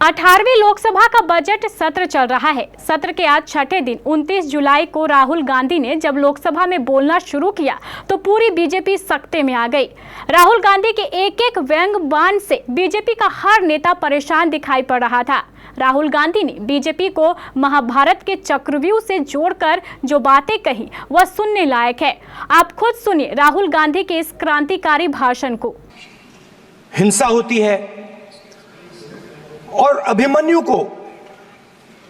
18वीं लोकसभा का बजट सत्र चल रहा है। सत्र के आज छठे दिन 29 जुलाई को राहुल गांधी ने जब लोकसभा में बोलना शुरू किया तो पूरी बीजेपी सख्ते में आ गई। राहुल गांधी के एक एक व्यंग बाण से बीजेपी का हर नेता परेशान दिखाई पड़ रहा था। राहुल गांधी ने बीजेपी को महाभारत के चक्रव्यूह से जोड़कर जो बातें कही वह सुनने लायक है। आप खुद सुनिए राहुल गांधी के इस क्रांतिकारी भाषण को। हिंसा होती है और अभिमन्यु को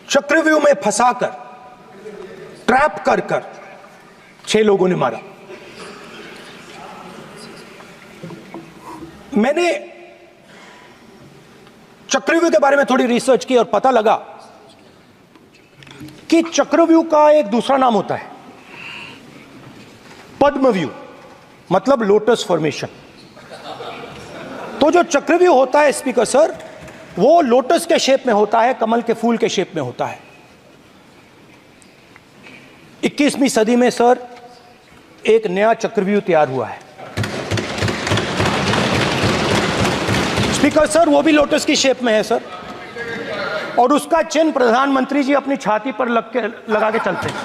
चक्रव्यूह में फंसाकर ट्रैप कर 6 लोगों ने मारा। मैंने चक्रव्यूह के बारे में थोड़ी रिसर्च की और पता लगा कि चक्रव्यूह का एक दूसरा नाम होता है पद्मव्यूह, मतलब लोटस फॉर्मेशन। तो जो चक्रव्यूह होता है स्पीकर सर, वो लोटस के शेप में होता है, कमल के फूल के शेप में होता है। 21वीं सदी में सर एक नया चक्रव्यूह तैयार हुआ है स्पीकर सर, वो भी लोटस की शेप में है सर, और उसका चिन्ह प्रधानमंत्री जी अपनी छाती पर लगा के चलते हैं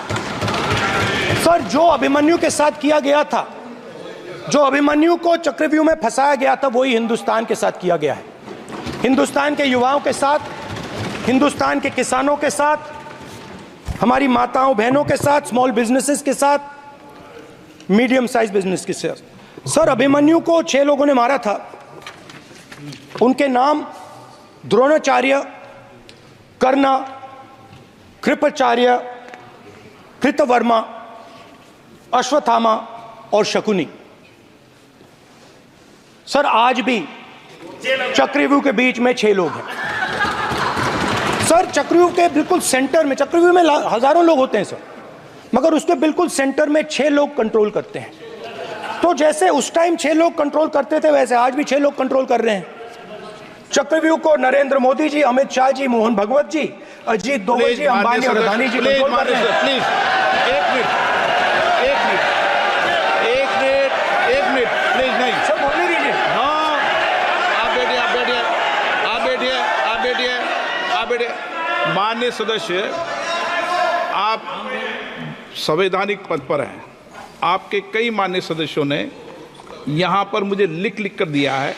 सर। जो अभिमन्यु के साथ किया गया था, जो अभिमन्यु को चक्रव्यूह में फंसाया गया था, वही हिंदुस्तान के साथ किया गया है। हिंदुस्तान के युवाओं के साथ, हिंदुस्तान के किसानों के साथ, हमारी माताओं बहनों के साथ, स्मॉल बिजनेसेस के साथ, मीडियम साइज बिजनेस के साथ। सर अभिमन्यु को 6 लोगों ने मारा था। उनके नाम द्रोणाचार्य, कर्ण, कृपाचार्य, कृतवर्मा, अश्वत्थामा और शकुनी। सर आज भी चक्रव्यूह के बीच में 6 लोग हैं सर। चक्रव्यूह के बिल्कुल सेंटर में, चक्रव्यूह में हजारों लोग होते हैं सर, मगर उसके बिल्कुल सेंटर में 6 लोग कंट्रोल करते हैं। तो जैसे उस टाइम 6 लोग कंट्रोल करते थे, वैसे आज भी 6 लोग कंट्रोल कर रहे हैं चक्रव्यूह को। नरेंद्र मोदी जी, अमित शाह जी, मोहन भगवत जी, अजीत दोवल जी, अंबानी और अदानी जी कंट्रोल कर रहे हैं। प्लीज एक मिनट प्लीज। नहीं सर बोलने दीजिए। हाँ, आप बैठिए। माननीय सदस्य, आप संवैधानिक पद पर हैं। आपके कई माननीय सदस्यों ने यहाँ पर मुझे लिख कर दिया है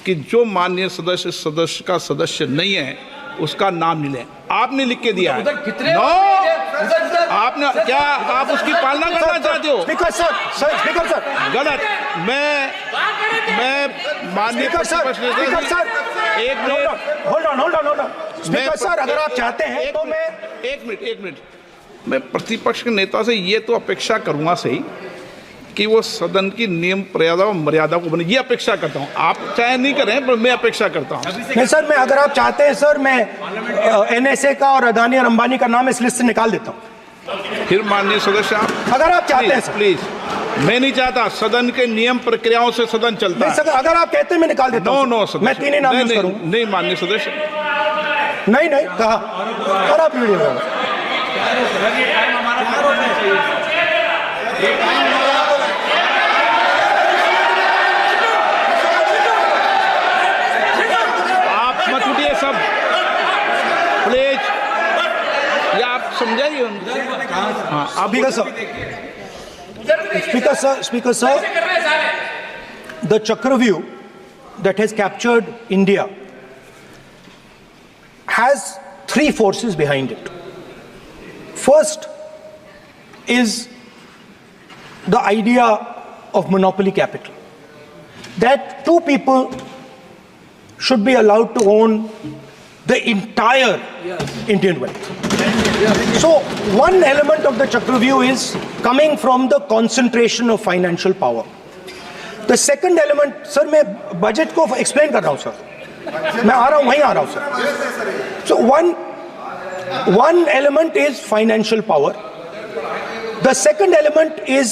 कि जो माननीय सदस्य का सदस्य नहीं है उसका नाम नहीं लें। आपने लिख के दिया है। आपने क्या, आप उसकी पालना करना चाहते हो? स्पीकर सर गलत। मैं माननीय सर एक minute, hold on speaker sir, अगर आप चाहते हैं तो मैं एक मिनट मैं प्रतिपक्ष के नेता से ये तो अपेक्षा करूंगा सही कि वो सदन की नियम मर्यादा को बने, ये अपेक्षा करता हूं। आप चाहे नहीं करें, पर मैं अपेक्षा करता हूं। नहीं सर, मैं, अगर आप चाहते हैं सर, मैं NSA का और अदानी और अंबानी का नाम इस लिस्ट से निकाल देता हूं। फिर माननीय सदस्य, आप अगर आप चाहते हैं प्लीज। मैं नहीं चाहता, सदन के नियम प्रक्रियाओं से सदन चलता है। सर, अगर आप कहते हैं मैं निकाल देता हूं। नो सदस्य, मैं 3 ही नाम यूज करूंगा। नहीं माननीय सदस्य, नहीं कहा। और आप वीडियो सब प्लीज, या आप समझाइए। हाँ, आप Speaker sir, the Chakravyu that has captured India has 3 forces behind it. First is the idea of monopoly capital, that 2 people should be allowed to own the entire Indian wealth. So one element of the Chakravyu is coming from the concentration of financial power. The second element, sir, मैं budget को explain कर रहा हूं sir, मैं आ रहा हूं, वहीं आ रहा हूं sir. So one element is financial power. The second element is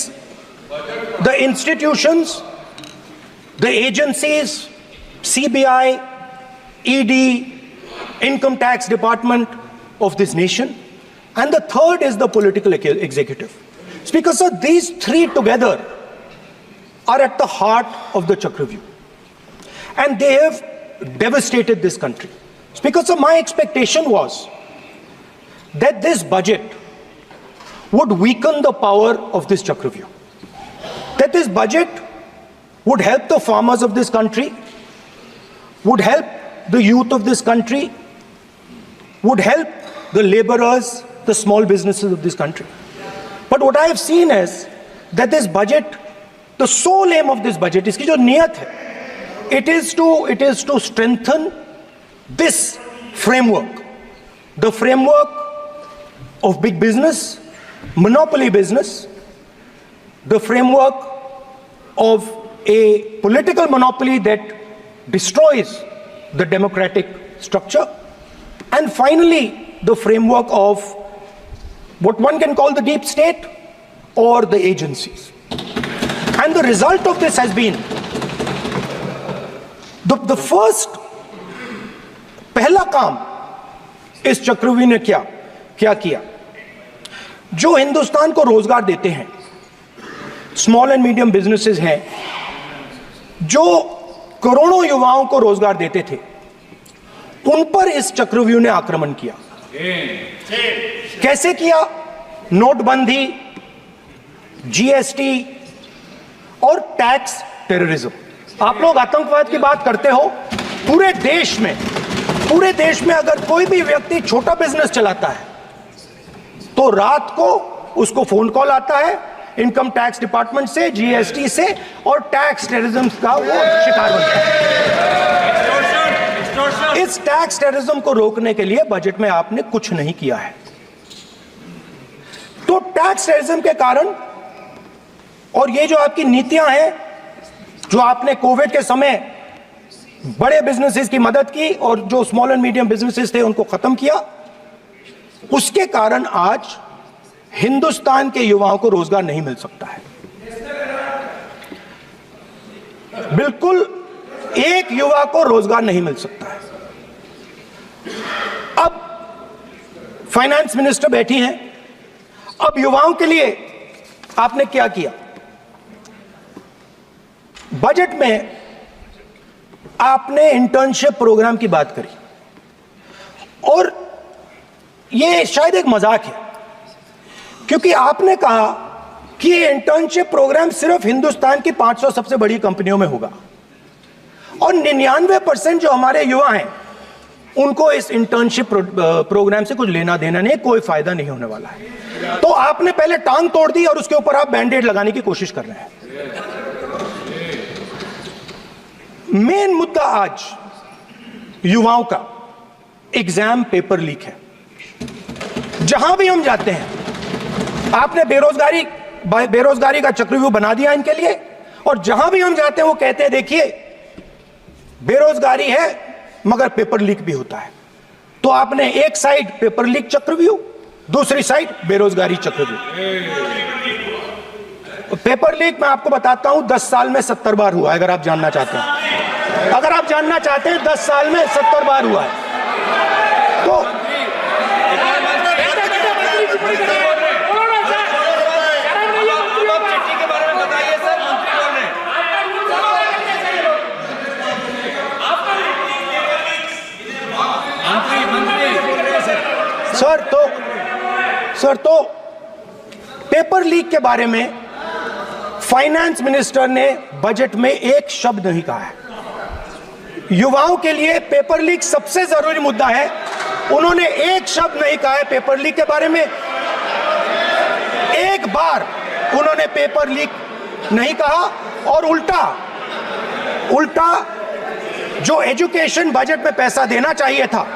the institutions, the agencies, CBI, ED, Income Tax Department of this nation, and the third is the political executive. Speaker sir, these 3 together are at the heart of the Chakravyu, and they have devastated this country. Speaker, sir, my expectation was that this budget would weaken the power of this Chakravyuh. That this budget would help the farmers of this country, would help the youth of this country, would help the laborers, the small businesses of this country. But what I have seen is that this budget, the sole aim of this budget, iski jo niyat hai, it is to strengthen this framework, the framework of big business, monopoly business, the framework of a political monopoly that destroys the democratic structure, and finally the framework of what one can call the deep state or the agencies. And the result of this has been the first पहला काम इस चक्रव्यूह ने क्या किया, जो हिंदुस्तान को रोजगार देते हैं, स्मॉल एंड मीडियम बिजनेसेस हैं, जो करोड़ों युवाओं को रोजगार देते थे, उन पर इस चक्रव्यूह ने आक्रमण किया। कैसे किया? नोटबंदी, जीएसटी और टैक्स टेररिज्म। आप लोग आतंकवाद की बात करते हो, पूरे देश में अगर कोई भी व्यक्ति छोटा बिजनेस चलाता है तो रात को उसको फोन कॉल आता है इनकम टैक्स डिपार्टमेंट से, जीएसटी से, और टैक्स टेररिज्म का वो शिकार बनता है। इस टैक्स टेररिज्म को रोकने के लिए बजट में आपने कुछ नहीं किया है। तो टैक्स टेररिज्म के कारण और ये जो आपकी नीतियां हैं, जो आपने कोविड के समय बड़े बिजनेसेस की मदद की और जो स्मॉल एंड मीडियम बिजनेसेस थे उनको खत्म किया, उसके कारण आज हिंदुस्तान के युवाओं को रोजगार नहीं मिल सकता है। बिल्कुल एक युवा को रोजगार नहीं मिल सकता है। अब फाइनेंस मिनिस्टर बैठी हैं, अब युवाओं के लिए आपने क्या किया? बजट में आपने इंटर्नशिप प्रोग्राम की बात करी और यह शायद एक मजाक है, क्योंकि आपने कहा कि ये इंटर्नशिप प्रोग्राम सिर्फ हिंदुस्तान की 500 सबसे बड़ी कंपनियों में होगा और 99% जो हमारे युवा हैं उनको इस इंटर्नशिप प्रोग्राम से कुछ लेना देना नहीं, कोई फायदा नहीं होने वाला है। तो आपने पहले टांग तोड़ दी और उसके ऊपर आप बैंडेड लगाने की कोशिश कर रहे हैं। मेन मुद्दा आज युवाओं का एग्जाम पेपर लीक है। जहां भी हम जाते हैं, आपने बेरोजगारी का चक्रव्यूह बना दिया इनके लिए, और जहां भी हम जाते हैं वो कहते हैं देखिए बेरोजगारी है मगर पेपर लीक भी होता है। तो आपने एक साइड पेपर लीक चक्रव्यूह, दूसरी साइड बेरोजगारी चक्रव्यूह। पेपर लीक मैं आपको बताता हूं 10 साल में 70 बार हुआ है। अगर आप जानना चाहते हैं, 10 साल में 70 बार हुआ है। तो सर तो पेपर लीक के बारे में फाइनेंस मिनिस्टर ने बजट में एक शब्द नहीं कहा है। युवाओं के लिए पेपर लीक सबसे जरूरी मुद्दा है, उन्होंने एक शब्द नहीं कहा है पेपर लीक के बारे में। एक बार उन्होंने पेपर लीक नहीं कहा और उल्टा जो एजुकेशन बजट में पैसा देना चाहिए था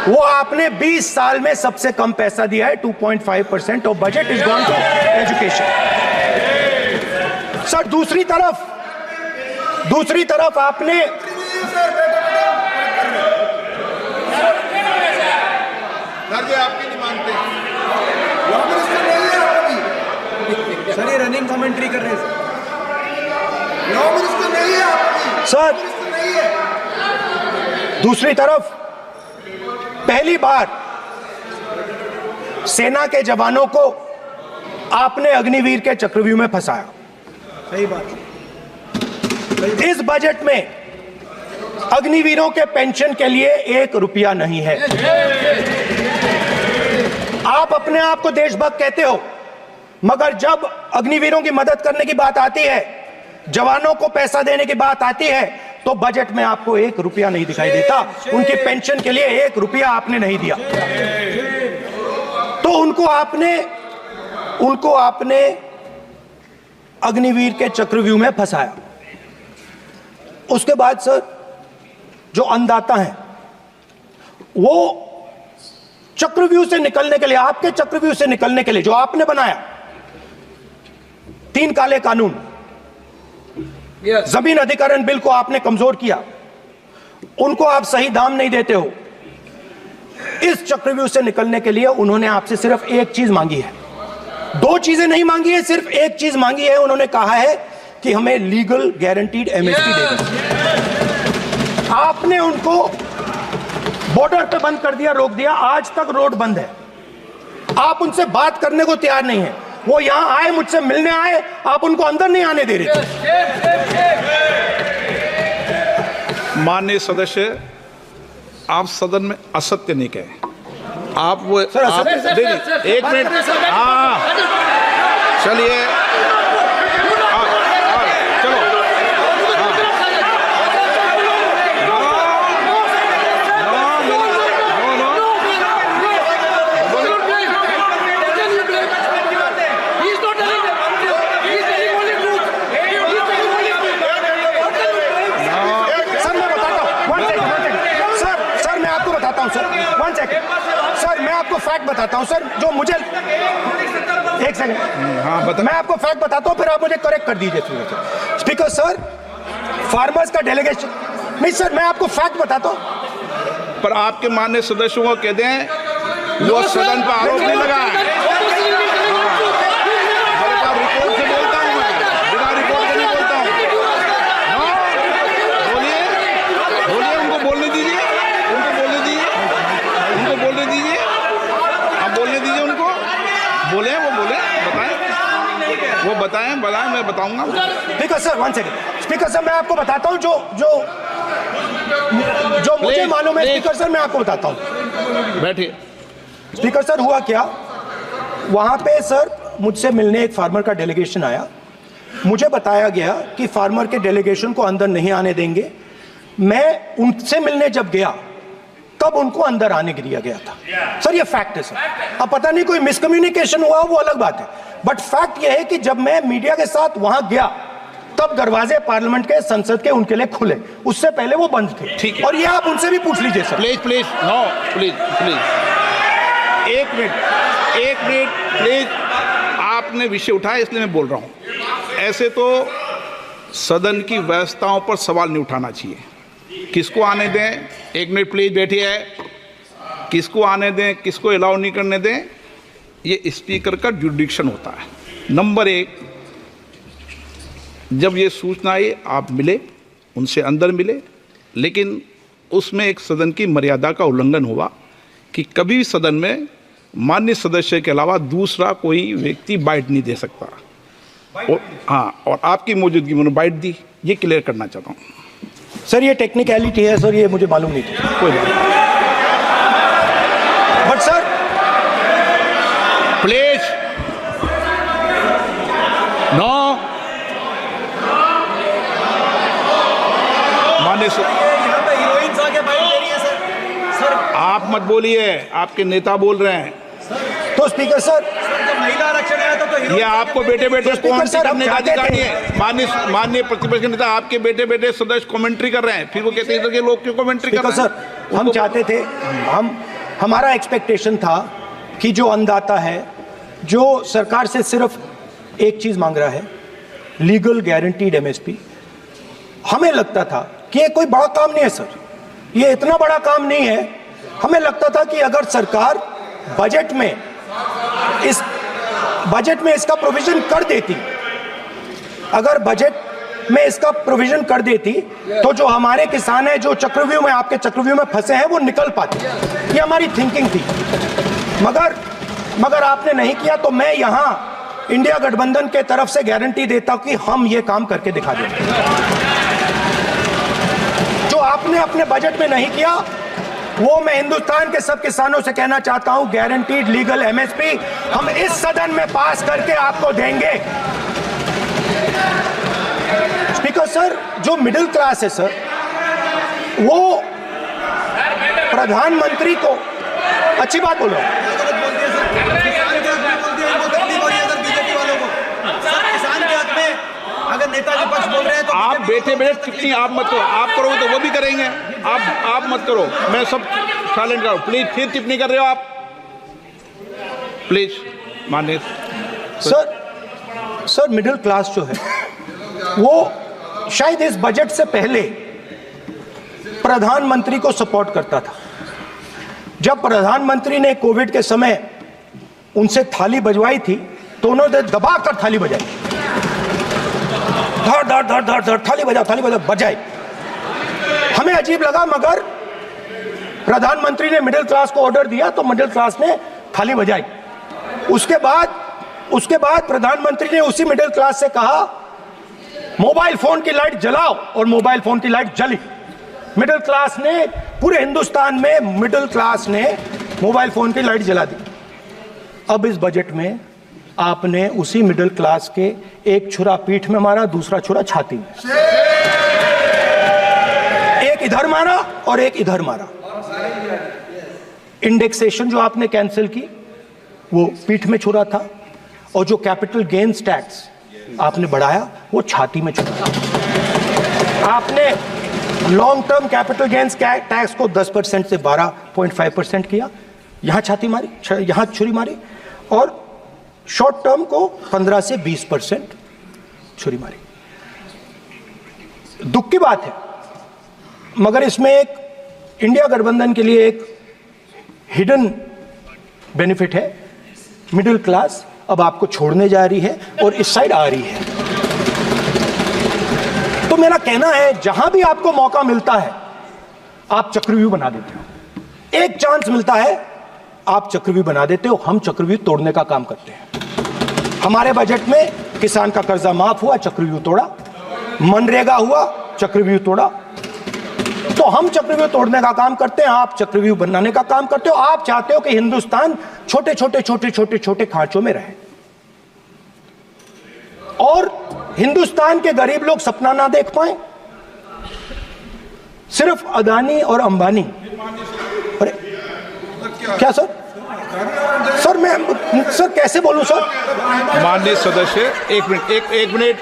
वो आपने 20 साल में सबसे कम पैसा दिया है। 2.5% of budget is gone to education. Sir दूसरी तरफ आपने आपकी नहीं मानते सर, ये रनिंग कमेंट्री कर रहे हैं सर। दूसरी तरफ पहली बार सेना के जवानों को आपने अग्निवीर के चक्रव्यूह में फंसाया। सही बात। इस बजट में अग्निवीरों के पेंशन के लिए 1 रुपया नहीं है। आप अपने आप को देशभक्त कहते हो, मगर जब अग्निवीरों की मदद करने की बात आती है, जवानों को पैसा देने की बात आती है, तो बजट में आपको 1 रुपया नहीं दिखाई देता। उनकी पेंशन के लिए 1 रुपया आपने नहीं दिया। तो उनको आपने अग्निवीर के चक्रव्यूह में फंसाया। उसके बाद सर, जो अन्नदाता हैं, वो चक्रव्यूह से निकलने के लिए, आपके चक्रव्यूह से निकलने के लिए जो आपने बनाया 3 काले कानून, जमीन अधिग्रहण बिल को आपने कमजोर किया, उनको आप सही दाम नहीं देते हो। इस चक्रव्यूह से निकलने के लिए उन्होंने आपसे सिर्फ एक चीज मांगी है, 2 चीजें नहीं मांगी है, सिर्फ एक चीज मांगी है। उन्होंने कहा है कि हमें लीगल गारंटीड एमएसपी दे दो। आपने उनको बॉर्डर पे बंद कर दिया, रोक दिया, आज तक रोड बंद है। आप उनसे बात करने को तैयार नहीं है। वो यहां आए, मुझसे मिलने आए, आप उनको अंदर नहीं आने दे रहे थे। माननीय सदस्य, आप सदन में असत्य नहीं कहे। आप वो सर, आप, देखिए, 1 मिनट, हाँ चलिए, चलो, सर मैं आपको फैक्ट बताता हूं सर, जो मुझे, एक सेकंड, हाँ बता, मैं आपको फैक्ट बताता हूं, फिर आप मुझे करेक्ट कर दीजिए। स्पीकर सर, फार्मर्स का डेलीगेशन, नहीं सर, मैं आपको फैक्ट बताता हूं। पर आपके माननीय सदस्यों को कह दें, वो सदन पर आरोप नहीं लगा है। रिपोर्ट से बोलता हूं मैं, बिना रिपोर्ट के नहीं बोलता हूं। बोलिए, बोलिए, उनको बोलने दीजिए, उनको बोलने दीजिए, उनको बोलने दीजिए, आप बोलने दीजिए उनको, बोले, वो बोले, बताएं, वो बताएं, मैं बताऊंगा। Speaker sir, 1 second. Speaker sir, मैं आपको बताता हूं जो मुझे मालूम है। स्पीकर सर, मैं आपको बताता हूं। बैठिए। स्पीकर सर, हुआ क्या, वहां पे सर मुझसे मिलने एक फार्मर का डेलीगेशन आया। मुझे बताया गया कि फार्मर के डेलीगेशन को अंदर नहीं आने देंगे। मैं उनसे मिलने जब गया, तब उनको अंदर आने के दिया गया था। सर, ये फैक्ट है सर। अब पता नहीं कोई मिसकम्युनिकेशन हुआ, वो अलग बात है, बट फैक्ट ये है कि जब मैं मीडिया के साथ वहां गया, तब दरवाजे पार्लियामेंट के, संसद के, उनके लिए खुले, उससे पहले वो बंद थे। ठीक है। और ये आप उनसे भी पूछ लीजिए सर। प्लीज, नो, प्लीज, एक मिनट प्लीज। आपने विषय उठाया, इसलिए मैं बोल रहा हूं। ऐसे तो सदन की व्यवस्थाओं पर सवाल नहीं उठाना चाहिए। किसको आने दें, 1 मिनट प्लीज बैठिए, किसको आने दें, किसको अलाउ नहीं करने दें, ये स्पीकर का जुडिक्शन होता है। नंबर 1, जब ये सूचना आई, आप मिले, उनसे अंदर मिले, लेकिन उसमें एक सदन की मर्यादा का उल्लंघन हुआ कि कभी भी सदन में माननीय सदस्य के अलावा दूसरा कोई व्यक्ति बाइट नहीं दे सकता। और आपकी मौजूदगी में बाइट दी, ये क्लियर करना चाहता हूँ। सर, ये टेक्निकलिटी है सर, ये मुझे मालूम नहीं थी। कोई बात, बट सर प्लीज, नो, माननीय आप मत बोलिए, आपके नेता बोल रहे हैं। तो स्पीकर सर, महिला आरक्षण आया था तो ये आपको बेटे बेटे सर, हम चाहते थे। माननीय प्रतिपक्ष के नेता आपके बेटे बेटे सदस्य कमेंट्री कर रहे हैं, फिर वो कहते हैं कि लोग क्यों कमेंट्री कर रहे हैं। सर, हम चाहते थे, हमारा एक्सपेक्टेशन था कि जो अन्नदाता है, जो सरकार से सिर्फ एक चीज मांग रहा है, लीगल गारंटीड एमएसपी, हमें लगता था कि ये कोई बड़ा काम नहीं है सर, ये इतना बड़ा काम नहीं है। हमें लगता था कि अगर सरकार बजट में इसका प्रोविजन कर देती, अगर बजट में इसका प्रोविजन कर देती, तो जो हमारे किसान हैं, जो चक्रव्यूह में, आपके चक्रव्यूह में फंसे हैं, वो निकल पाते। ये हमारी थिंकिंग थी, मगर आपने नहीं किया। तो मैं यहां इंडिया गठबंधन के तरफ से गारंटी देता हूं कि हम ये काम करके दिखा देंगे। जो आपने अपने बजट में नहीं किया, वो मैं हिंदुस्तान के सब किसानों से कहना चाहता हूं, गारंटीड लीगल एमएसपी हम इस सदन में पास करके आपको देंगे। स्पीकर सर, जो मिडिल क्लास है सर, वो प्रधानमंत्री को अच्छी बात बोलो, अगर नेताजी पक्ष बोल रहे हैं तो आप बैठे बैठे टिप्पणी आप मत करो, आप करोगे तो वो भी करेंगे, आप मत करो, मैं सब साइलेंट करो प्लीज। फिर टिप्पणी कर रहे हो आप, प्लीज माननीय सर मिडिल क्लास जो है वो शायद इस बजट से पहले प्रधानमंत्री को सपोर्ट करता था। जब प्रधानमंत्री ने कोविड के समय उनसे थाली बजवाई थी तो उन्होंने दबाकर थाली बजाई, धड़ धड़ धड़ धड़ धड़ थाली बजाओ बजाई। हमें अजीब लगा, मगर प्रधानमंत्री ने मिडिल क्लास को ऑर्डर दिया तो मिडिल क्लास ने थाली बजाई। उसके बाद प्रधानमंत्री ने उसी मिडिल क्लास से कहा मोबाइल फोन की लाइट जलाओ, और मोबाइल फोन की लाइट जली। मिडिल क्लास ने, पूरे हिंदुस्तान में मिडिल क्लास ने मोबाइल फोन की लाइट जला दी। अब इस बजट में आपने उसी मिडिल क्लास के एक छुरा पीठ में मारा, दूसरा छुरा छाती में, एक इधर मारा और एक इधर मारा। इंडेक्सेशन जो आपने कैंसिल की वो पीठ में छुरा था, और जो कैपिटल गेन्स टैक्स आपने बढ़ाया वो छाती में छुरा था। आपने long term capital gains tax को 10% से 12.5% किया, यहां छाती मारी, यहां छुरी मारी, और शॉर्ट टर्म को 15 से 20% छुरी मारी। दुख की बात है, मगर इसमें एक इंडिया गठबंधन के लिए एक हिडन बेनिफिट है। मिडिल क्लास अब आपको छोड़ने जा रही है और इस साइड आ रही है। तो मेरा कहना है, जहां भी आपको मौका मिलता है आप चक्रव्यूह बना देते हो। एक चांस मिलता है आप चक्रव्यूह बना देते हो, हम चक्रव्यूह तोड़ने का काम करते हैं। हमारे बजट में किसान का कर्जा माफ हुआ, चक्रव्यूह तोड़ा, मनरेगा हुआ, चक्रव्यूह तोड़ा। तो हम चक्रव्यूह तोड़ने का काम करते हैं, आप चक्रव्यूह बनाने का काम करते हो। आप चाहते हो कि हिंदुस्तान छोटे छोटे खांचों में रहे, और हिंदुस्तान के गरीब लोग सपना ना देख पाए। सिर्फ अदानी और अंबानी। अरे क्या सर मैं कैसे बोलूं सर? माननीय सदस्य एक मिनट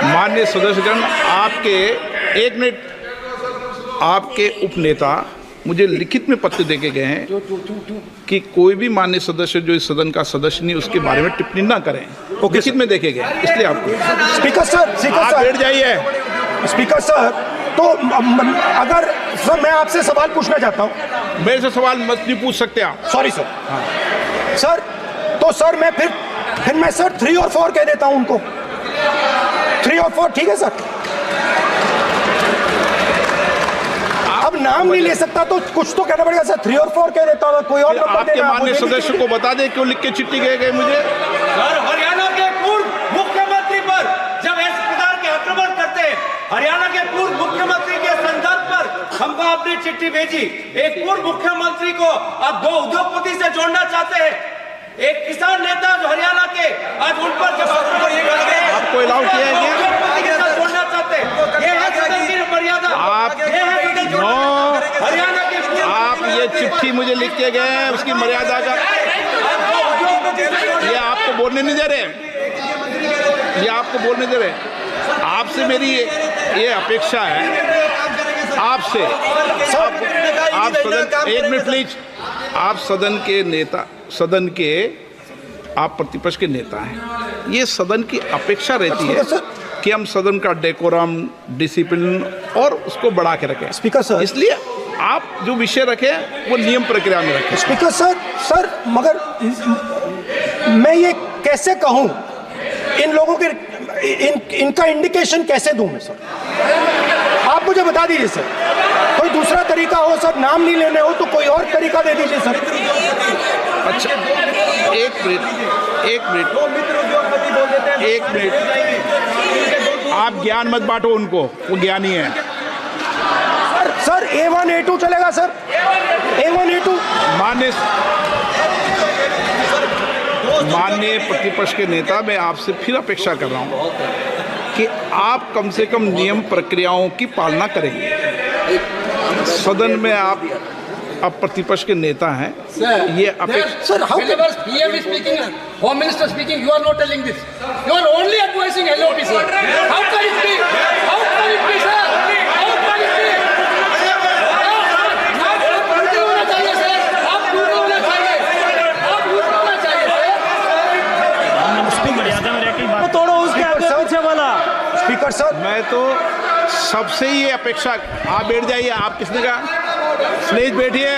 माननीय सदस्यगण, आपके उपनेता मुझे लिखित में पत्र देके गए हैं कि कोई भी माननीय सदस्य जो इस सदन का सदस्य नहीं उसके बारे में टिप्पणी ना करें। लिखित में देखे गए, इसलिए आपको स्पीकर सर बैठ जाइए। स्पीकर सर, तो अगर सर मैं आपसे सवाल पूछना चाहता हूं। मेरे से सवाल मत नहीं पूछ सकते आप। Sorry sir. हाँ। सर तो सर मैं फिर मैं सर 3 और 4 कह देता हूं उनको। 3 और 4 ठीक है सर? अब नाम नहीं ले सकता तो कुछ तो कहना पड़ेगा सर। 3 और 4 कह देता हूं, कोई और नंबर आपके माननीय सदस्य को बता दें क्यों लिख के चिट्ठी गए मुझे। सर, हरियाणा के पूर्व मुख्यमंत्री पर जब इस प्रकार के आक्रमण करते हैं, हरियाणा के पूर्व मुख्यमंत्री के संदर्भ पर हमको आपने चिट्ठी भेजी। एक पूर्व मुख्यमंत्री को आप 2 उद्योगपति से जोड़ना चाहते हैं, एक किसान नेता जो हरियाणा के, आज उन पर जब आपको अलाउ किया है उद्योगपति के साथ जोड़ना चाहते हैं। ये है सदन की मर्यादा। हरियाणा के आप ये चिट्ठी मुझे लिख के गए हैं, उसकी मर्यादा का ये आपको बोलने नहीं दे रहे, ये आपको बोलने दे रहे। आपसे मेरी ये अपेक्षा है, आपसे आप सदन, एक मिनट प्लीज, आप सदन के नेता, सदन के आप प्रतिपक्ष के नेता हैं। ये सदन की अपेक्षा रहती है कि हम सदन का डेकोरम, डिसिप्लिन और उसको बढ़ा के रखें। स्पीकर सर, इसलिए आप जो विषय रखें वो नियम प्रक्रिया में रखें। स्पीकर सर मगर मैं ये कैसे कहूं, इन लोगों के इनका इंडिकेशन कैसे दूं मैं सर? आप मुझे बता दीजिए सर, कोई दूसरा तरीका हो सर, नाम नहीं लेने हो तो कोई और तरीका दे दीजिए सर। अच्छा एक मिनट आप ज्ञान मत बांटो उनको, वो ज्ञानी है। सर A1 A2 चलेगा सर, A1 A2। माननीय प्रतिपक्ष के नेता, मैं आपसे फिर अपेक्षा कर रहा हूं कि आप कम से कम नियम प्रक्रियाओं की पालना करेंगे। सदन में आप अब प्रतिपक्ष के नेता हैं, ये अपेक्षा। Sir how Whenever PM is speaking, Home Minister speaking, you are not telling this. You are only advising LOP, sir. How can it be? How can it be, sir? How can it be? आप पूरे होना चाहिए, sir. आप पूरे होना चाहिए. आप पूरे होना चाहिए, sir. तोड़ो उसके आगे पीछे वाला। स्पीकर सर, मैं तो सबसे ये अपेक्षा, आप बैठ जाइए। आप किसने कहा? प्लीज बैठिए।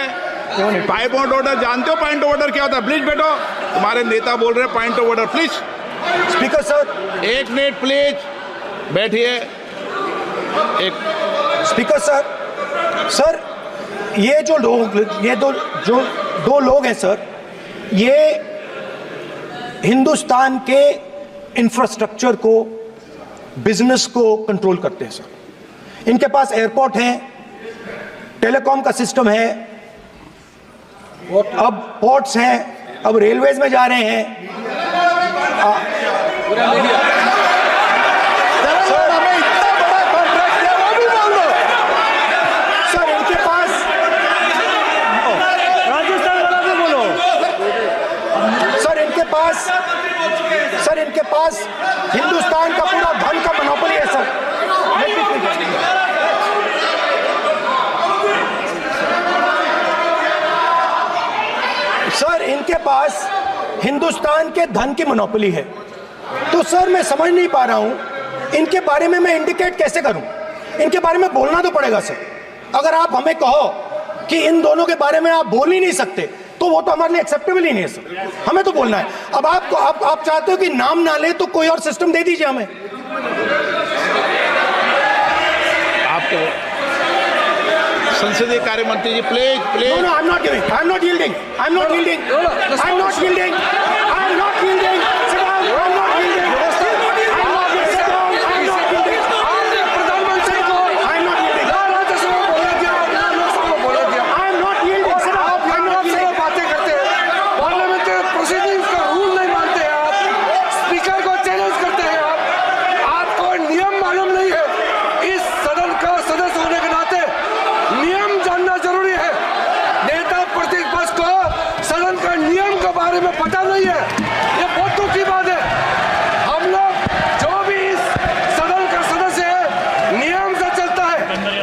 पॉइंट ऑफ ऑर्डर जानते हो? पॉइंट ऑफ ऑर्डर क्या होता है? प्लीज बैठो। तुम्हारे नेता बोल रहे हैं point of order, please. Speaker sir, एक मिनट प्लीज, बैठिए। एक स्पीकर सर, सर ये जो लोग, ये दो लोग हैं सर, ये हिंदुस्तान के इंफ्रास्ट्रक्चर को, बिजनेस को कंट्रोल करते हैं सर। इनके पास एयरपोर्ट है, टेलीकॉम का सिस्टम है, अब पोर्ट्स हैं, अब रेलवेज में जा रहे हैं। सर हमें इतना बड़ा कॉन्ट्रैक्ट दिया, वो भी बोल दो सर। इनके पास राजस्थान वाला भी बोलो। सर इनके पास हिंदुस्तान का पूरा धन का मोनोपोली है सर। सर इनके पास हिंदुस्तान के धन की मोनोपोली है। तो सर मैं समझ नहीं पा रहा हूं इनके बारे में मैं इंडिकेट कैसे करूं। इनके बारे में बोलना तो पड़ेगा सर। अगर आप हमें कहो कि इन दोनों के बारे में आप बोल ही नहीं सकते तो वो तो हमारे लिए एक्सेप्टेबल ही नहीं है सर। हमें तो बोलना है। अब आप चाहते हो कि नाम ना ले तो कोई और सिस्टम दे दीजिए हमें। आपको संसदीय कार्य मंत्री जी, please please. No, I'm not giving. I'm not yielding. I'm not yielding. I'm not yielding. I'm not yielding. Sit down. I'm not yielding. I'm not yielding. Sit down. I'm not yielding. आपने प्रधानमंत्री को I'm not yielding. Rajya Sabha में बोला दिया, लोकसभा में बोला दिया। I'm not yielding. Sit down. आप I'm not yielding. बातें करते हैं, पार्लियामेंट्री प्रोसीडिंग्स का रूल नहीं मानते हैं आप, स्पीकर को चैलेंज करते हैं आप, आपको नियम मालूम नहीं है। इस सदन का सदस्य होने के नाते नियम जानना जरूरी है। नेता प्रतिपक्ष को सदन का नियम के बारे में पता नहीं है, ये बहुत दुख की बात है। हम लोग जो भी इस सदन का सदस्य है नियम से चलता है।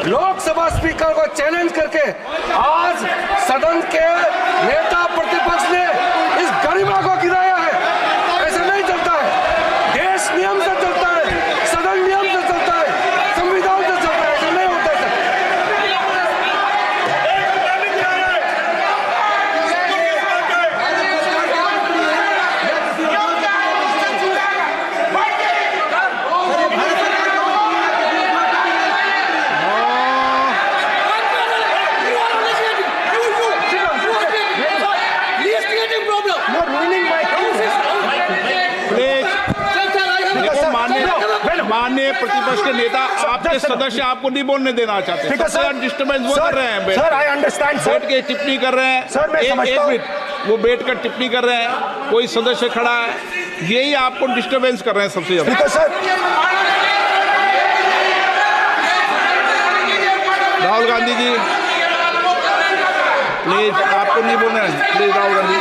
लोकसभा स्पीकर को चैलेंज करके आज सदन के नेता प्रतिपक्ष ने इस गरिमा को गिराया है। ऐसे नहीं चलता है। देश नियम से चलता है, सदन नियम से चलता है, संविधान से चलता है। ऐसे नहीं होता है। You're ruining my please. देखो माननीय प्रतिपक्ष के नेता, आपके सदस्य आपको नहीं बोलने देना चाहते। स्पीकर सर, डिस्टर्बेंस वो कर रहे हैं। Sir I understand sir. बैठ के टिप्पणी कर रहे हैं। सर, मैं समझता एक हूं। मिनट, वो बैठ कर टिप्पणी कर रहे हैं, कोई सदस्य खड़ा है, यही आपको डिस्टर्बेंस कर रहे हैं सबसे ज्यादा। Speaker sir, Rahul Gandhi ji please, आपको नहीं बोलना है। Please Rahul Gandhi.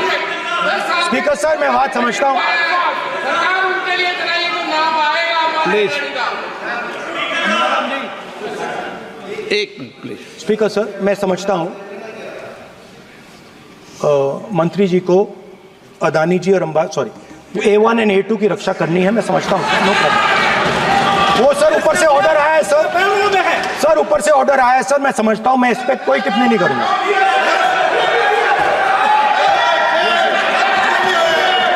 Speaker sir मैं बात समझता हूँ। प्लीज एक मिनट प्लीज। स्पीकर सर मैं समझता हूँ मंत्री जी को अदानी जी और A1 एंड A2 की रक्षा करनी है। मैं समझता हूँ, नो प्रॉब्लम। वो सर ऊपर से ऑर्डर आया है सर। सर ऊपर से ऑर्डर आया है सर, मैं समझता हूँ। मैं इस पर कोई टिप्पणी नहीं करूंगा।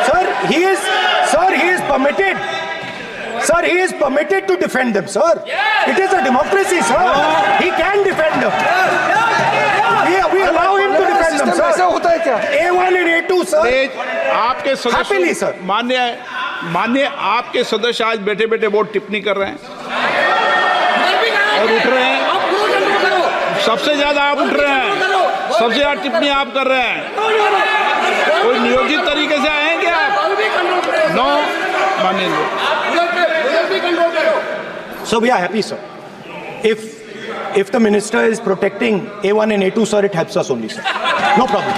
Sir he is permitted. Sir, he is permitted to defend them, sir. It is a democracy, sir. He can defend them. We allow him to defend them, sir. ऐसा होता है क्या? A1 and A2, sir. आपके Happily, सदस्य sir. मान्य आपके सदस्य आज बैठे बैठे बहुत टिप्पणी कर रहे हैं। और उठ रहे हैं, सबसे ज्यादा आप उठ रहे हैं, सबसे ज्यादा टिप्पणी आप कर रहे हैं। कोई नियोजित तरीके से आए हैं क्या आप? नो, मानिए। So we are happy, sir. If the minister is protecting A1 and A2, sir, it helps us only, sir. No problem.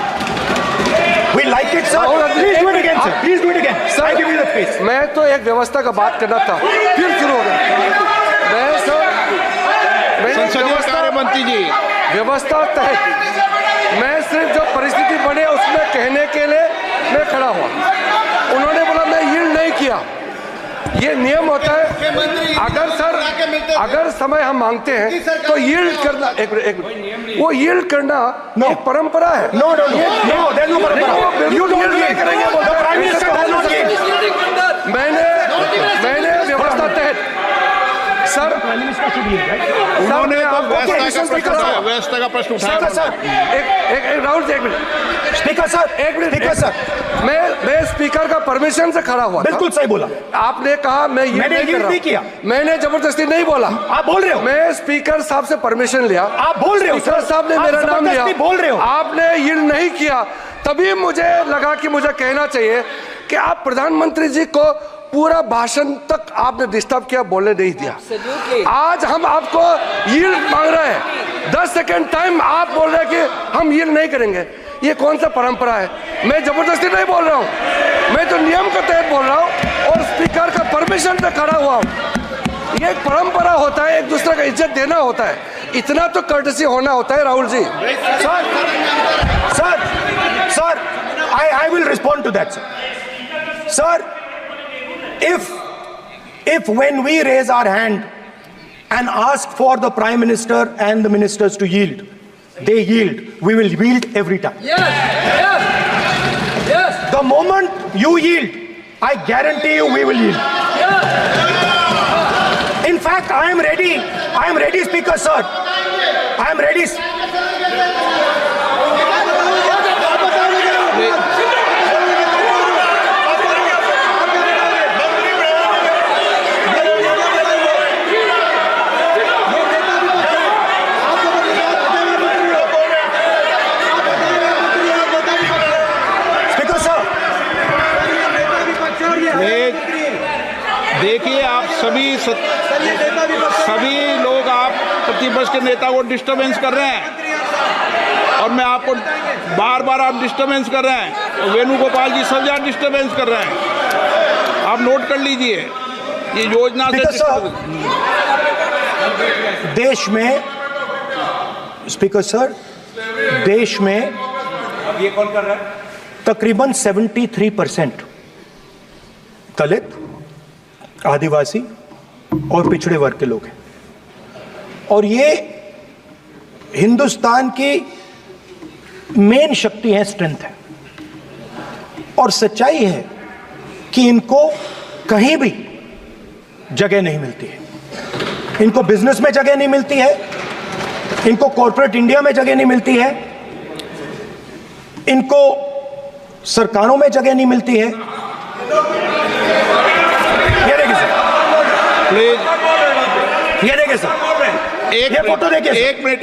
We like it, sir. Please do it again, sir. Please do it again. Sir, I give you the space. मैं तो एक व्यवस्था का बात करना था, फिर शुरू हो गया। मैं सर, संसदीय कार्य मंत्री जी, व्यवस्था तय, मैं सिर्फ जो परिस्थिति बने उसमें कहने के लिए मैं खड़ा हुआ। उन्होंने बोला मैं यील्ड नहीं किया, ये नियम होता है। अगर समय हम मांगते हैं तो यील्ड करना, एक मिनट, वो यील्ड करना एक परंपरा है। No, there's no परंपरा। You don't yield. The Prime Minister does not yield. मैंने व्यवस्था तहत सर, उन्होंने व्यवस्था का प्रश्न उठाया। सर, एक राहुल जी, एक मिनट, स्पीकर सर, एक मिनट, सर। मैं स्पीकर का परमिशन से खड़ा हुआ। बिल्कुल सही बोला आपने कहा मैं ये मैंने नहीं कर रहा। नहीं किया। मैंने जबरदस्ती नहीं बोला। आप बोल रहे हो। मैं स्पीकर साहब से परमिशन लिया। आप बोल रहे हो। स्पीकर साहब ने मेरा नाम लिया। बोल रहे हो। आपने यील्ड नहीं किया, तभी मुझे लगा कि मुझे कहना चाहिए कि आप प्रधानमंत्री जी को पूरा भाषण तक आपने डिस्टर्ब किया, बोलने नहीं दिया। आज हम आपको यील्ड मांग रहे हैं, 10 सेकंड टाइम आप बोल रहे हैं कि हम यील्ड नहीं करेंगे। ये कौन सा परंपरा है? मैं जबरदस्ती नहीं बोल रहा हूँ, मैं तो नियम के तहत बोल रहा हूँ और स्पीकर का परमिशन पे खड़ा हुआ हूँ। ये एक परंपरा होता है, एक दूसरे का इज्जत देना होता है, इतना तो कर्टसी होना होता है। Rahul ji, sir, I will respond to that, sir. Sir, if when we raise our hand and ask for the Prime Minister and the ministers to yield, they yield, we will yield every time. Yes. The moment you yield, I guarantee you we will yield. In fact, I am ready, Speaker, sir. I am ready. देखिए, आप सभी लोग आप प्रतिपक्ष के नेता को disturbance कर रहे हैं और मैं आपको बार आप डिस्टर्बेंस कर रहे हैं और वेणुगोपाल जी सब जगह डिस्टर्बेंस कर रहे हैं। आप नोट कर लीजिए, ये योजना से देश में, स्पीकर सर, देश में अब ये कौन कर रहा है? तकरीबन 73% दलित, आदिवासी और पिछड़े वर्ग के लोग हैं और ये हिंदुस्तान की मेन शक्ति है, स्ट्रेंथ है। और सच्चाई है कि इनको कहीं भी जगह नहीं मिलती है। इनको बिजनेस में जगह नहीं मिलती है, इनको कॉर्पोरेट इंडिया में जगह नहीं मिलती है, इनको सरकारों में जगह नहीं मिलती है। प्लीज ये देखिए सर, ये फोटो देखिए। एक मिनट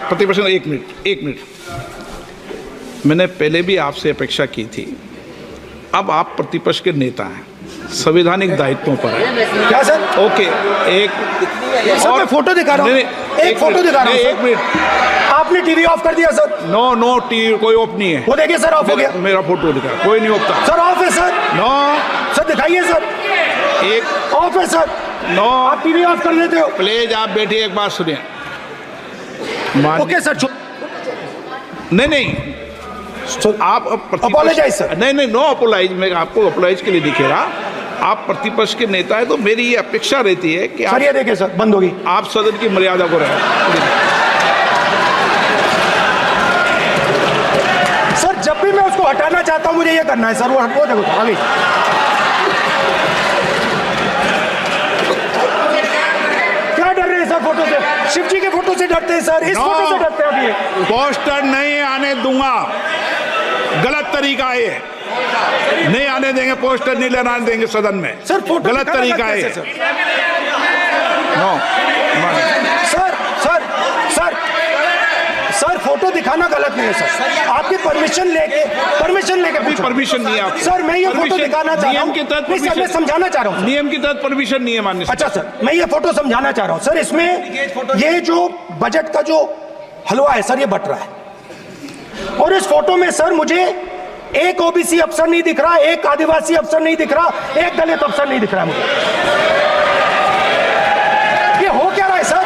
प्रतिपक्ष, एक मिनट। मैंने पहले भी आपसे अपेक्षा की थी, अब आप प्रतिपक्ष के नेता हैं, संवैधानिक दायित्वों पर है। क्या सर? ओके, एक सर, मैं फोटो दिखा रहा हूँ। एक फोटो दिखा रहा हूँ। एक मिनट, आपने टीवी ऑफ कर दिया सर? नो टीवी कोई ऑफ नहीं है। वो देखिए सर, ऑफ हो गया। मेरा फोटो दिखा, कोई नहीं ऑफ था सर। ऑफ है सर? नो सर, दिखाइए सर। एक ऑफ है सर। नो, आप टीवी ऑफ कर लेते हो? प्लीज आप बैठिए, एक बात सुनिए। Okay sir. नहीं आप अपोलोजाइज सर। नहीं, नो अपोलाइज। मैं आपको अपोलाइज के लिए दिखे रहा। आप प्रतिपक्ष के नेता है तो मेरी ये अपेक्षा रहती है कि सर, ये देखिए सर, बंद होगी। आप सदन की मर्यादा को रखें। सर, जब भी मैं उसको हटाना चाहता हूं मुझे ये करना है सर। वो देखो आगे। क्या डर रहे हैं सर फोटो से? शिव जी के फोटो से डरते हैं सर, इस फोटो से डरते हैं। अभी पोस्टर नहीं आने दूंगा, गलत तरीका है, नहीं आने देंगे। पोस्टर नहीं लेना देंगे सदन में, सर। फोटो गलत तरीका है। Sir no sir sir sir sir photo दिखाना गलत नहीं है सर, आपकी परमिशन लेके पूछा। परमिशन नहीं है आपको। सर मैं ये फोटो Permission- दिखाना चाह रहा नियम हूँ, के तहत नहीं सर मैं permission- समझाना चाह रहा हूँ। नियम के तहत परमिशन नहीं है माननीय। अच्छा सर मैं ये फोटो समझाना चाह रहा हूँ सर, इसमें ये जो बजट का जो हलवा है सर ये बट रहा है, और इस फोटो में सर मुझे एक ओबीसी अफसर नहीं दिख रहा, एक आदिवासी अफसर नहीं दिख रहा, एक दलित अफसर नहीं दिख रहा मुझे। ये हो क्या रहा है सर?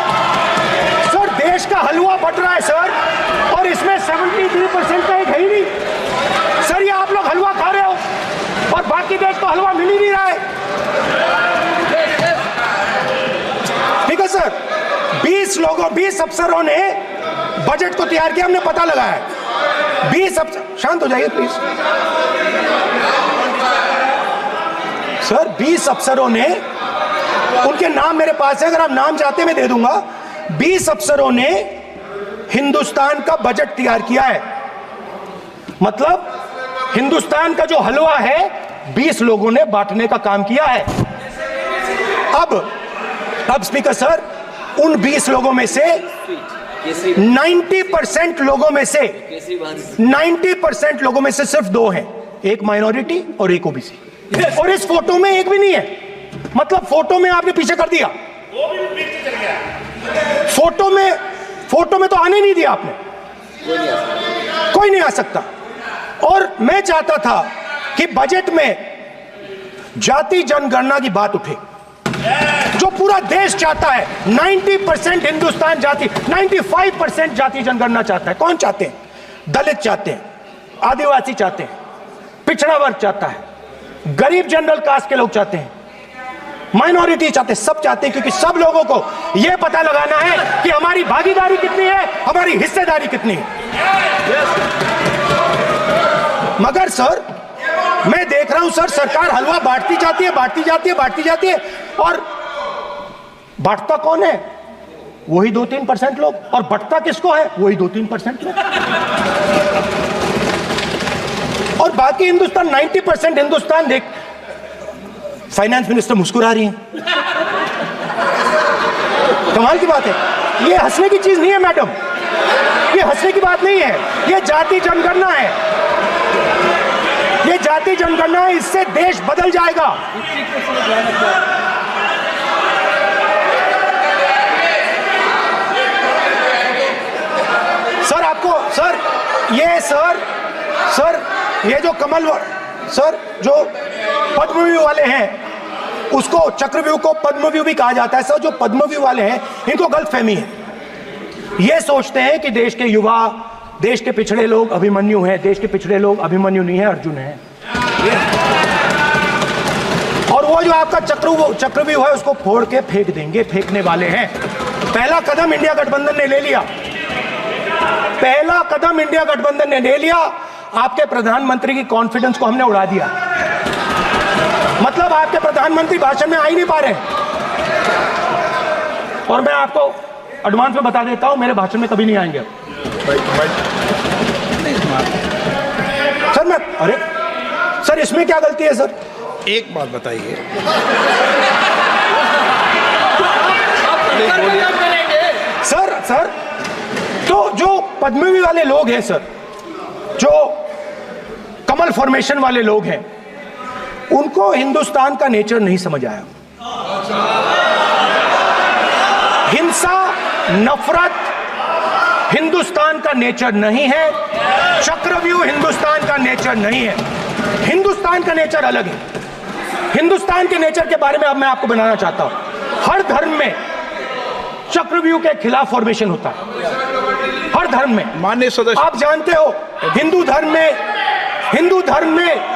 सर देश का हलवा बट रहा है सर, और इसमें 73% का एक है ही नहीं सर। ये आप लोग हलवा खा रहे हो और बाकी देश को हलवा मिल ही नहीं रहा है। ठीक है सर, 20 अफसरों ने बजट को तैयार किया, हमने पता लगाया 20 अफसर, शांत हो जाइए प्लीज सर। 20 अफसरों ने, उनके नाम मेरे पास है, अगर आप नाम चाहते मैं दे दूंगा। 20 अफसरों ने हिंदुस्तान का बजट तैयार किया है, मतलब हिंदुस्तान का जो हलवा है 20 लोगों ने बांटने का काम किया है। अब स्पीकर सर, उन 20 लोगों में से 90% लोगों में से 90% लोगों में से सिर्फ 2 हैं, एक माइनॉरिटी और एक ओबीसी, और इस फोटो में एक भी नहीं है। मतलब फोटो में आपने पीछे कर दिया, फोटो में तो आने नहीं दिया आपने, कोई नहीं आ सकता। और मैं चाहता था कि बजट में जाति जनगणना की बात उठे, जो पूरा देश चाहता है। 90% हिंदुस्तान जाति, 95% जाति जनगणना चाहता है। कौन चाहते हैं? दलित चाहते हैं, आदिवासी चाहते हैं, पिछड़ा वर्ग चाहता है, गरीब जनरल कास्ट के लोग चाहते हैं, माइनॉरिटी चाहते हैं, सब चाहते हैं, क्योंकि सब लोगों को यह पता लगाना है कि हमारी भागीदारी कितनी है, हमारी हिस्सेदारी कितनी है। मगर सर मैं देख रहा हूं सर, सरकार हलवा बांटती जाती है, और बांटता कौन है? वही 2-3% लोग, और बंटता किसको है? वही 2-3% लोग, और बाकी हिंदुस्तान 90% हिंदुस्तान देख। फाइनेंस मिनिस्टर मुस्कुरा रही हैं, कमाल की बात है। ये हंसने की चीज नहीं है मैडम, ये हंसने की बात नहीं है, ये जाति जनगणना है, ये जाति जनगणना है, इससे देश बदल जाएगा। सर आपको सर ये जो कमल सर जो पद्मव्यूह वाले हैं, उसको चक्रव्यूह को पद्मव्यूह भी कहा जाता है। सर जो पद्मव्यूह वाले हैं इनको गलतफहमी है, ये सोचते हैं कि देश के युवा, देश के पिछड़े लोग अभिमन्यु हैं। देश के पिछड़े लोग अभिमन्यु नहीं है, अर्जुन है। और वो जो आपका चक्रव्यूह है उसको फोड़ के फेंक देंगे, फेंकने वाले हैं। पहला कदम इंडिया गठबंधन ने ले लिया, आपके प्रधानमंत्री की कॉन्फिडेंस को हमने उड़ा दिया। मतलब आपके प्रधानमंत्री भाषण में आ ही नहीं पा रहे, और मैं आपको एडवांस में बता देता हूं, मेरे भाषण में कभी नहीं आएंगे। सर इसमें क्या गलती है सर? एक बात बताइए, सर तो जो पद्मव्यूह वाले लोग हैं सर, जो कमल फॉर्मेशन वाले लोग हैं, उनको हिंदुस्तान का नेचर नहीं समझ आया। हिंसा, नफरत हिंदुस्तान का नेचर नहीं है, चक्रव्यूह हिंदुस्तान का नेचर नहीं है। हिंदुस्तान का नेचर अलग है। हिंदुस्तान के नेचर के बारे में अब मैं आपको बनाना चाहता हूं। हर धर्म में चक्रव्यूह के खिलाफ फॉर्मेशन होता है, हर धर्म में। माननीय सदस्य, आप जानते हो हिंदू धर्म में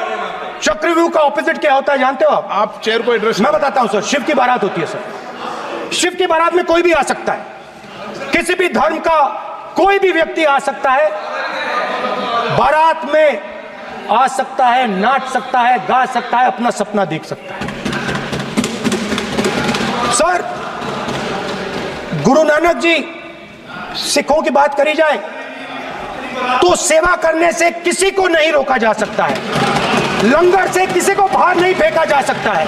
चक्रव्यूह का ऑपोजिट क्या होता है, जानते हो आप चेयर को एड्रेस। मैं बताता हूं सर, शिव की बारात होती है सर। शिव की बारात में कोई भी आ सकता है, किसी भी धर्म का कोई भी व्यक्ति आ सकता है, बारात में आ सकता है, नाच सकता है, गा सकता है, अपना सपना देख सकता है। सर गुरु नानक जी, सिखों की बात करी जाए तो सेवा करने से किसी को नहीं रोका जा सकता है, लंगर से किसी को बाहर नहीं फेंका जा सकता है।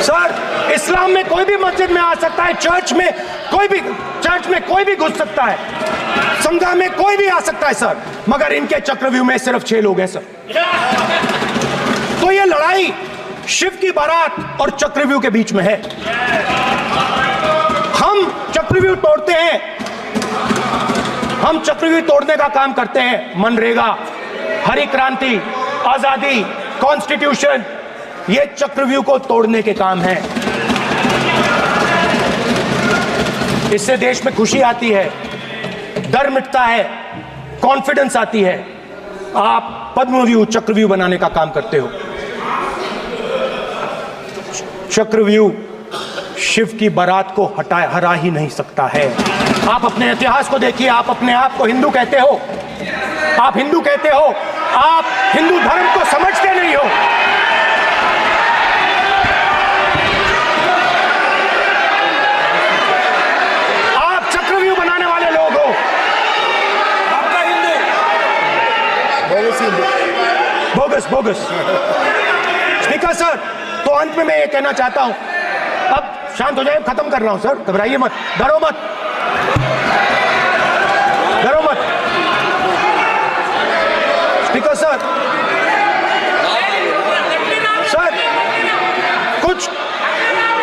सर, इस्लाम में कोई भी मस्जिद में आ सकता है, चर्च में कोई भी घुस सकता है, संघा में कोई भी आ सकता है सर, मगर इनके चक्रव्यूह में सिर्फ 6 लोग हैं सर। तो ये लड़ाई शिव की बारात और चक्रव्यूह के बीच में है। हम चक्रव्यूह तोड़ते हैं, हम चक्रव्यूह तोड़ने का काम करते हैं। मनरेगा, हरी क्रांति, आजादी, कॉन्स्टिट्यूशन, ये चक्रव्यूह को तोड़ने के काम है। इससे देश में खुशी आती है, डर मिटता है, कॉन्फिडेंस आती है। आप पद्मव्यूह चक्रव्यूह बनाने का काम करते हो। चक्रव्यूह शिव की बारात को हरा ही नहीं सकता है। आप अपने इतिहास को देखिए, आप अपने आप को हिंदू कहते हो, आप हिंदू कहते हो, आप हिंदू धर्म को समझते नहीं हो। आप चक्रव्यूह बनाने वाले लोग हो। आपका हिंदू बोगस। स्पीकर सर, तो अंत में मैं ये कहना चाहता हूं, अब शांत हो जाए, खत्म कर रहा हूं सर, घबराइए मत, डरो मत। स्पीकर सर,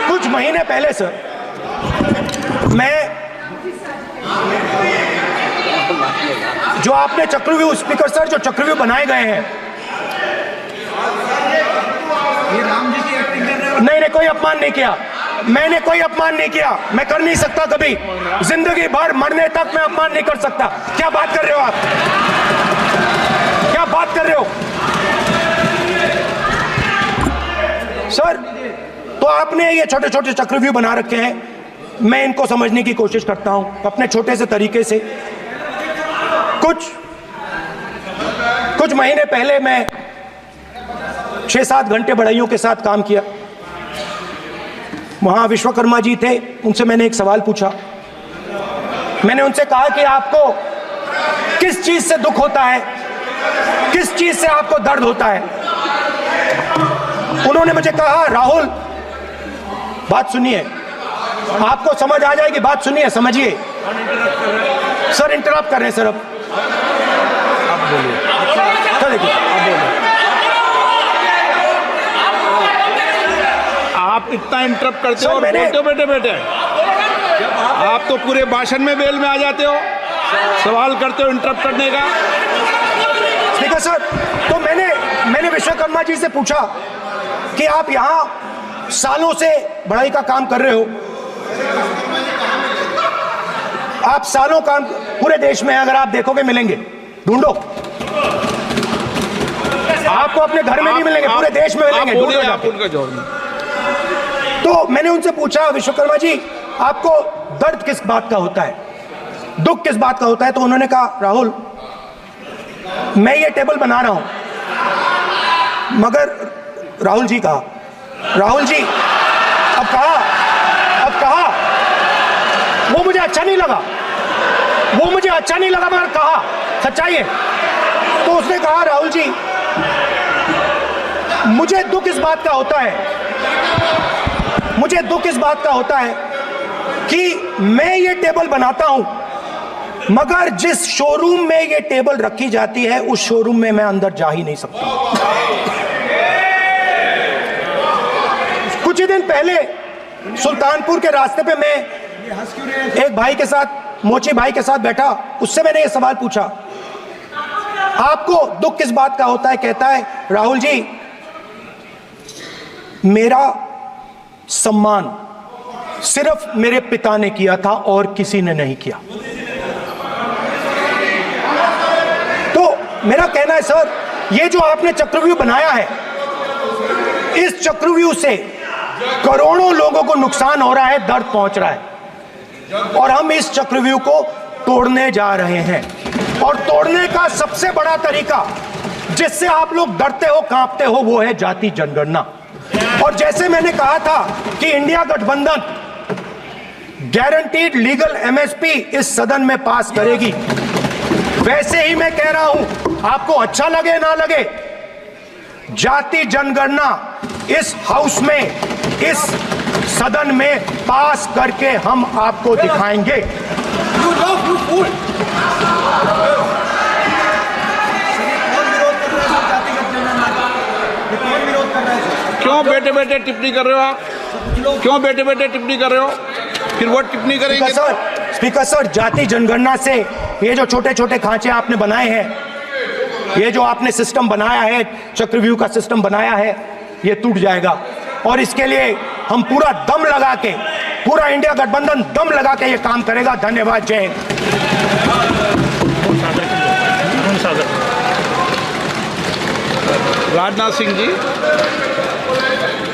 कुछ महीने पहले सर, मैं जो आपने चक्रव्यूह, स्पीकर सर, जो चक्रव्यूह बनाए गए हैं, नहीं, कोई अपमान नहीं किया, मैंने कोई अपमान नहीं किया, मैं कर नहीं सकता कभी, जिंदगी भर मरने तक मैं अपमान नहीं कर सकता। क्या बात कर रहे हो आप, क्या बात कर रहे हो सर? तो आपने ये छोटे छोटे चक्रव्यूह बना रखे हैं, मैं इनको समझने की कोशिश करता हूं अपने छोटे से तरीके से। कुछ महीने पहले मैं 6-7 घंटे बढ़इयों के साथ काम किया। वहां विश्वकर्मा जी थे, उनसे मैंने एक सवाल पूछा। मैंने उनसे कहा कि आपको किस चीज से दुख होता है, किस चीज से आपको दर्द होता है? उन्होंने मुझे कहा, राहुल बात सुनिए, आपको समझ आ जाएगी, बात सुनिए, समझिए। सर इंटरप्ट कर रहे हैं सर, अब बोलिए, सर देखिए, आप इतना इंटरप्ट करते हो और बोलते हो बेटे, आप तो पूरे भाषण में बेल में आ जाते हो, सवाल करते हो इंटरप्ट करने का। स्पीकर सर, तो मैंने विश्वकर्मा जी से पूछा कि आप यहां सालों से बढ़ाई का काम कर रहे हो, आप सालों काम पूरे देश में, अगर आप देखोगे मिलेंगे, ढूंढो, आपको अपने घर में नहीं मिलेंगे, पूरे देश में मिलेंगे, ढूंढो जाके। तो मैंने उनसे पूछा, विश्वकर्मा जी आपको दर्द किस बात का होता है, दुख किस बात का होता है? तो उन्होंने कहा, राहुल मैं ये टेबल बना रहा हूं, मगर राहुल जी कहा, राहुल जी अब कहा वो मुझे अच्छा नहीं लगा, मगर कहा सच्चाई है। तो उसने कहा, राहुल जी मुझे दुख इस बात का होता है कि मैं ये टेबल बनाता हूं, मगर जिस शोरूम में ये टेबल रखी जाती है उस शोरूम में मैं अंदर जा ही नहीं सकता। कुछ ही दिन पहले सुल्तानपुर के रास्ते पे मैं एक भाई के साथ, मोची भाई के साथ बैठा, उससे मैंने ये सवाल पूछा, आपको दुख किस बात का होता है? कहता है, राहुल जी मेरा सम्मान सिर्फ मेरे पिता ने किया था और किसी ने नहीं किया। तो मेरा कहना है सर, ये जो आपने चक्रव्यूह बनाया है, इस चक्रव्यूह से करोड़ों लोगों को नुकसान हो रहा है, दर्द पहुंच रहा है, और हम इस चक्रव्यूह को तोड़ने जा रहे हैं। और तोड़ने का सबसे बड़ा तरीका जिससे आप लोग डरते हो, कांपते हो, वो है जाति जनगणना। और जैसे मैंने कहा था कि इंडिया गठबंधन गारंटीड लीगल एमएसपी इस सदन में पास करेगी, वैसे ही मैं कह रहा हूं, आपको अच्छा लगे ना लगे, जाति जनगणना इस हाउस में इस सदन में पास करके हम आपको दिखाएंगे। क्यों बैठे बैठे टिप्पणी कर रहे हो आप? क्यों बैठे बैठे टिप्पणी कर रहे हो? फिर वो टिप्पणी करेंगे। स्पीकर सर, जाति जनगणना से ये जो छोटे छोटे खांचे आपने बनाए हैं, ये जो आपने सिस्टम बनाया है, चक्रव्यूह का सिस्टम बनाया है, ये टूट जाएगा। और इसके लिए हम पूरा दम लगा के, पूरा इंडिया गठबंधन दम लगा के ये काम करेगा। धन्यवाद। जय हिंद। राजनाथ सिंह जी।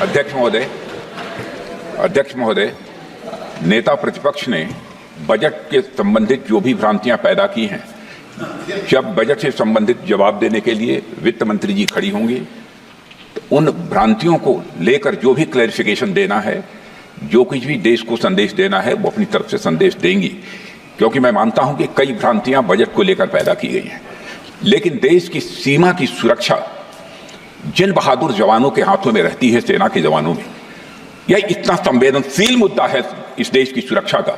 अध्यक्ष महोदय, नेता प्रतिपक्ष ने बजट के संबंधित जो भी भ्रांतियां पैदा की हैं, जब बजट से संबंधित जवाब देने के लिए वित्त मंत्री जी खड़ी होंगी तो उन भ्रांतियों को लेकर जो भी क्लैरिफिकेशन देना है, जो कुछ भी देश को संदेश देना है, वो अपनी तरफ से संदेश देंगी। क्योंकि मैं मानता हूं कि कई भ्रांतियां बजट को लेकर पैदा की गई हैं, लेकिन देश की सीमा की सुरक्षा जिन बहादुर जवानों के हाथों में रहती है, सेना के जवानों में, यह इतना संवेदनशील मुद्दा है इस देश की सुरक्षा का।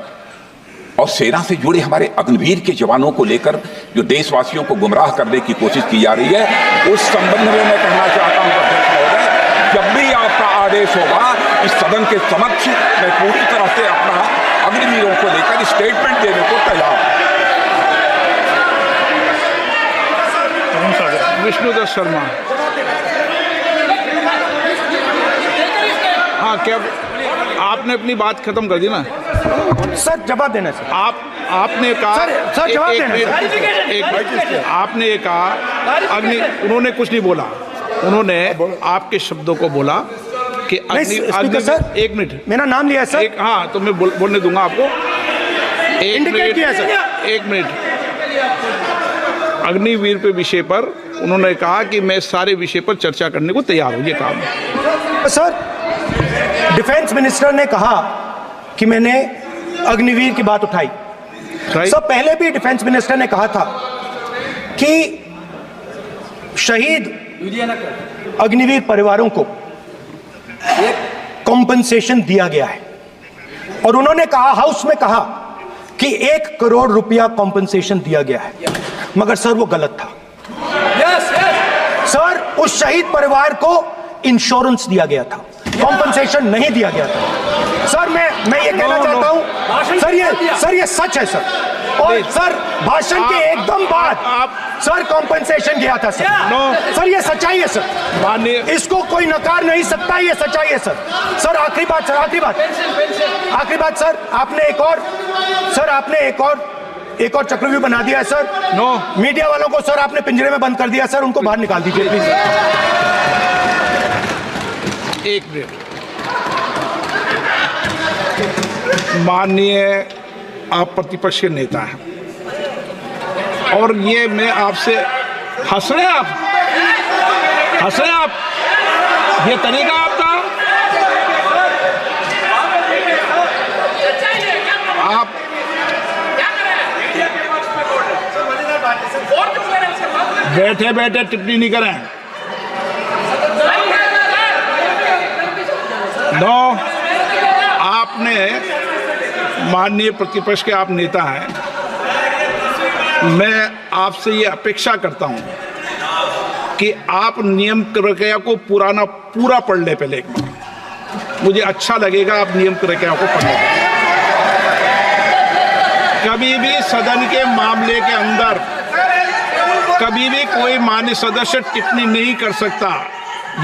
और सेना से जुड़े हमारे अग्निवीर के जवानों को लेकर जो देशवासियों को गुमराह करने की कोशिश की जा रही है, उस संबंध में मैं कहना चाहता हूं अध्यक्ष महोदय, जब भी आपका आदेश होगा इस सदन के समक्ष मैं पूरी तरह से अपना अग्निवीरों को लेकर स्टेटमेंट देने को तैयार हूं। विष्णुदत्त शर्मा। हाँ, क्या आपने अपनी बात खत्म कर दी ना? सर जवाब देना सर। आपने कहा सर जवाब देना। आपने ये कहा उन्होंने कुछ नहीं बोला, उन्होंने आपके शब्दों को बोला कि सर, 1 मिनट मेरा नाम लिया सर। हाँ, तो मैं बोलने दूंगा आपको। 1 मिनट। अग्निवीर पे विषय पर उन्होंने कहा कि मैं सारे विषय पर चर्चा करने को तैयार हूँ, ये कहा। सर, डिफेंस मिनिस्टर ने कहा कि मैंने अग्निवीर की बात उठाई। सर, पहले भी डिफेंस मिनिस्टर ने कहा था कि शहीद अग्निवीर परिवारों को कॉम्पनसेशन दिया गया है, और उन्होंने कहा, हाउस में कहा कि 1 करोड़ रुपया कॉम्पनसेशन दिया गया है, मगर सर वो गलत था। सर, उस शहीद परिवार को इंश्योरेंस दिया गया था, कॉम्पनसेशन नहीं दिया गया था। सर, मैं ये कहना चाहता हूं सर, ये सच है सर। और सर, भाषण के एकदम बाद सर कॉम्पनसेशन गया था सर। सर, ये सच्चाई है सर, इसको कोई नकार नहीं सकता, ये सच्चाई है सर। सर, आखिरी बात सर, आपने एक और चक्रव्यूह बना दिया है सर। मीडिया वालों को सर आपने पिंजरे में बंद कर दिया सर, उनको बाहर निकाल दीजिए प्लीज। 1 मिनट। माननीय आप प्रतिपक्ष के नेता हैं, और ये मैं आपसे हंस रहे हैं आप, ये तरीका आपका, आप बैठे बैठे टिप्पणी नहीं करें। आपने, माननीय प्रतिपक्ष के आप नेता हैं, मैं आपसे ये अपेक्षा करता हूं कि आप नियम प्रक्रिया को पूरा पढ़ ले पहले एक बार। मुझे अच्छा लगेगा आप नियम प्रक्रिया को पढ़ लें। कभी भी सदन के मामले के अंदर कभी भी कोई माननीय सदस्य टिप्पणी नहीं कर सकता,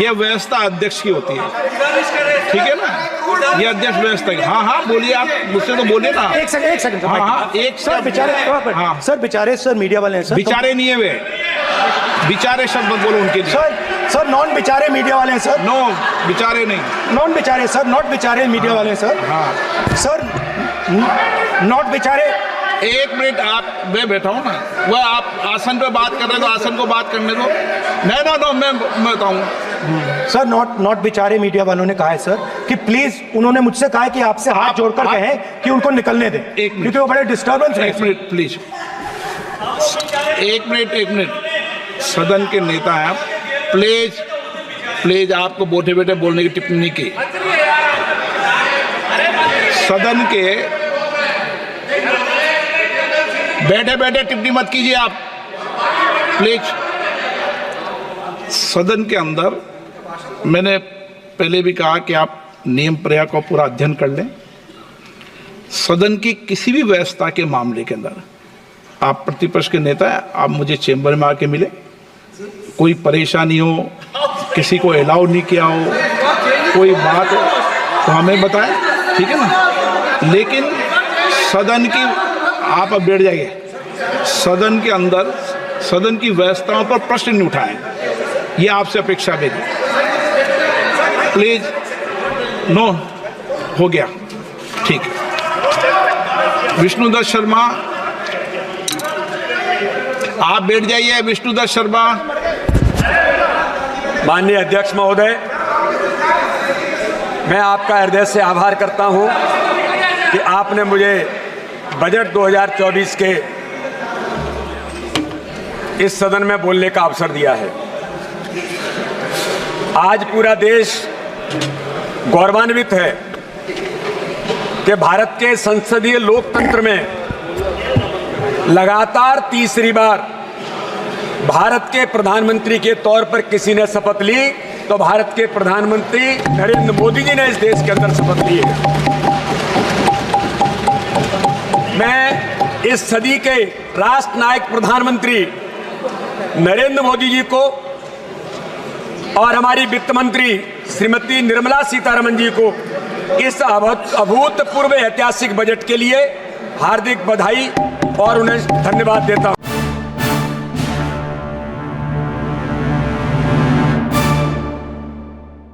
यह व्यवस्था अध्यक्ष की होती है, ठीक है ना? ये अध्यक्ष व्यवस्था की। हाँ, बोलिए, आप मुझसे तो बोले ना। एक सेकंड। हाँ, सर बेचारे सर मीडिया वाले हैं सर। बेचारे नहीं है वे, बेचारे शब्द बोलो उनके लिए। सर नॉन बेचारे मीडिया वाले हैं सर। नो, बेचारे नहीं, नॉन बेचारे सर, नॉट बेचारे मीडिया वाले हैं सर। हाँ सर, नॉट बेचारे। 1 मिनट, आप, मैं बैठा हूँ ना, वह आप आसन पे बात कर रहे हो तो आसन को बात करने दो। नो, मैं बताऊँ सर, नॉट बेचारे मीडिया वालों ने कहा है सर कि प्लीज, उन्होंने मुझसे कहा है कि आपसे हाथ जोड़कर कहें कि उनको निकलने दें, क्योंकि वो बड़े डिस्टर्बेंस है। 1 मिनट प्लीज, 1 मिनट। सदन के नेता हैं, प्लीज आपको बैठे बैठे बोलने की टिप्पणी की। सदन के बैठे बैठे टिप्पणी मत कीजिए आप प्लीज। सदन के अंदर मैंने पहले भी कहा कि आप नियम प्रक्रिया को पूरा अध्ययन कर लें। सदन की किसी भी व्यवस्था के मामले के अंदर आप प्रतिपक्ष के नेता हैं, आप मुझे चेंबर में आके मिले, कोई परेशानी हो, किसी को अलाउ नहीं किया हो, कोई बात हो तो हमें बताएं, ठीक है ना। लेकिन सदन की आप अब बैठ जाइए, सदन के अंदर सदन की व्यवस्थाओं पर प्रश्न नहीं उठाएं, ये आपसे अपेक्षा मेरी, प्लीज। नो हो गया, ठीक है। विष्णुदत्त शर्मा आप बैठ जाइए। विष्णुदत्त शर्मा। माननीय अध्यक्ष महोदय, मैं आपका हृदय से आभार करता हूं कि आपने मुझे बजट 2024 के इस सदन में बोलने का अवसर दिया है। आज पूरा देश गौरवान्वित है कि भारत के संसदीय लोकतंत्र में लगातार तीसरी बार भारत के प्रधानमंत्री के तौर पर किसी ने शपथ ली तो भारत के प्रधानमंत्री नरेंद्र मोदी जी ने इस देश के अंदर शपथ ली है। मैं इस सदी के राष्ट्र नायक प्रधानमंत्री नरेंद्र मोदी जी को और हमारी वित्त मंत्री श्रीमती निर्मला सीतारमण जी को इस अभूतपूर्व ऐतिहासिक बजट के लिए हार्दिक बधाई और उन्हें धन्यवाद देता हूं।